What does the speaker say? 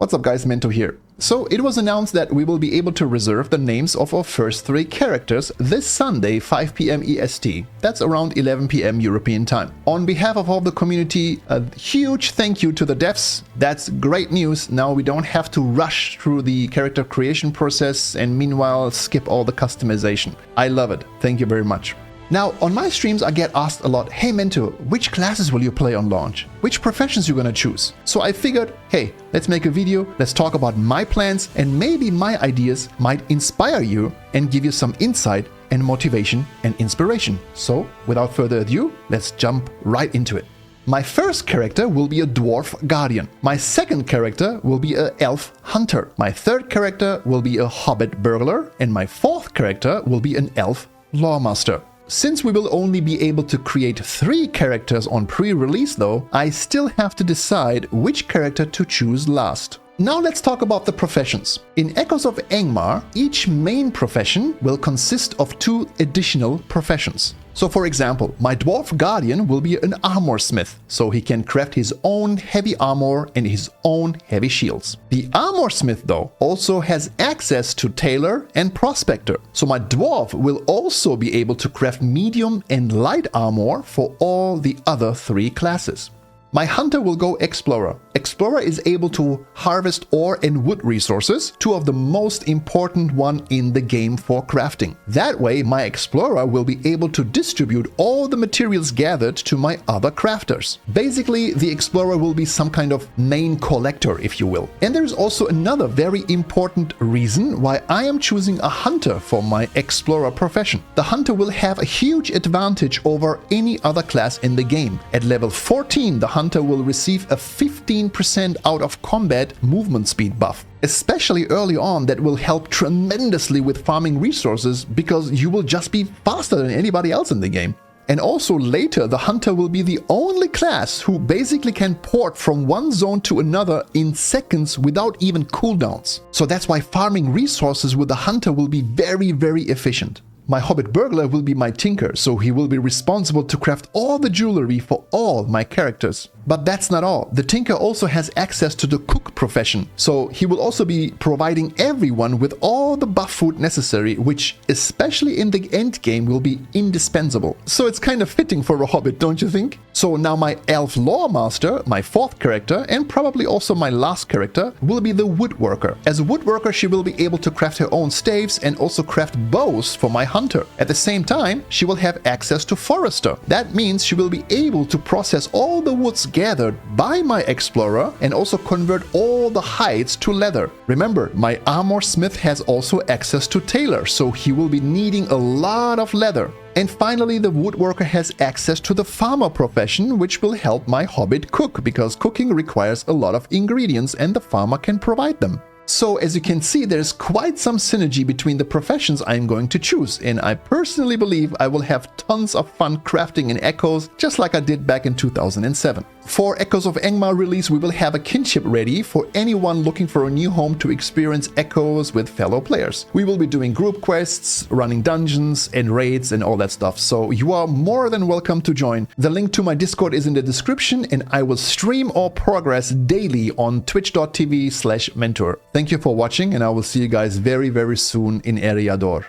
What's up guys, Mento here. So it was announced that we will be able to reserve the names of our first 3 characters this Sunday 5 PM EST. That's around 11 PM European time. On behalf of all the community, a huge thank you to the devs. That's great news. Now we don't have to rush through the character creation process and meanwhile skip all the customization. I love it. Thank you very much. Now, on my streams, I get asked a lot, hey Mento, which classes will you play on launch? Which professions you gonna choose? So I figured, hey, let's make a video, let's talk about my plans, and maybe my ideas might inspire you and give you some insight and motivation and inspiration. So, without further ado, let's jump right into it. My first character will be a dwarf guardian. My second character will be an elf hunter. My third character will be a hobbit burglar. And my fourth character will be an elf lawmaster. Since we will only be able to create 3 characters on pre-release though, I still have to decide which character to choose last. Now let's talk about the professions. In Echoes of Angmar, each main profession will consist of 2 additional professions. So for example, my dwarf guardian will be an armorsmith, so he can craft his own heavy armor and his own heavy shields. The armorsmith though also has access to tailor and prospector, so my dwarf will also be able to craft medium and light armor for all the other 3 classes. My hunter will go explorer. Explorer is able to harvest ore and wood resources, 2 of the most important one in the game for crafting. That way, my explorer will be able to distribute all the materials gathered to my other crafters. Basically, the explorer will be some kind of main collector, if you will. And there's also another very important reason why I am choosing a hunter for my explorer profession. The hunter will have a huge advantage over any other class in the game. At level 14, the hunter will receive a 15% out of combat movement speed buff. Especially early on, that will help tremendously with farming resources because you will just be faster than anybody else in the game. And also later, the hunter will be the only class who basically can port from one zone to another in seconds without even cooldowns. So that's why farming resources with the hunter will be very, very efficient. My hobbit burglar will be my tinker, so he will be responsible to craft all the jewelry for all my characters. But that's not all. The tinker also has access to the cook profession, so he will also be providing everyone with all the buff food necessary, which especially in the end game will be indispensable. So it's kind of fitting for a hobbit, don't you think? So now my elf lawmaster, my 4th character, and probably also my last character, will be the woodworker. As a woodworker, she will be able to craft her own staves and also craft bows for my hunter. At the same time, she will have access to forester. That means she will be able to process all the woods gathered by my explorer and also convert all the hides to leather. Remember, my armorsmith has also access to tailor, so he will be needing a lot of leather. And finally, the woodworker has access to the farmer profession, which will help my hobbit cook, because cooking requires a lot of ingredients and the farmer can provide them. So as you can see, there's quite some synergy between the professions I'm going to choose, and I personally believe I will have tons of fun crafting in Echoes, just like I did back in 2007. For Echoes of Angmar release, we will have a kinship ready for anyone looking for a new home to experience Echoes with fellow players. We will be doing group quests, running dungeons and raids and all that stuff, so you are more than welcome to join. The link to my Discord is in the description, and I will stream our progress daily on twitch.tv/mentor. Thank you for watching, and I will see you guys very, very soon in Eriador.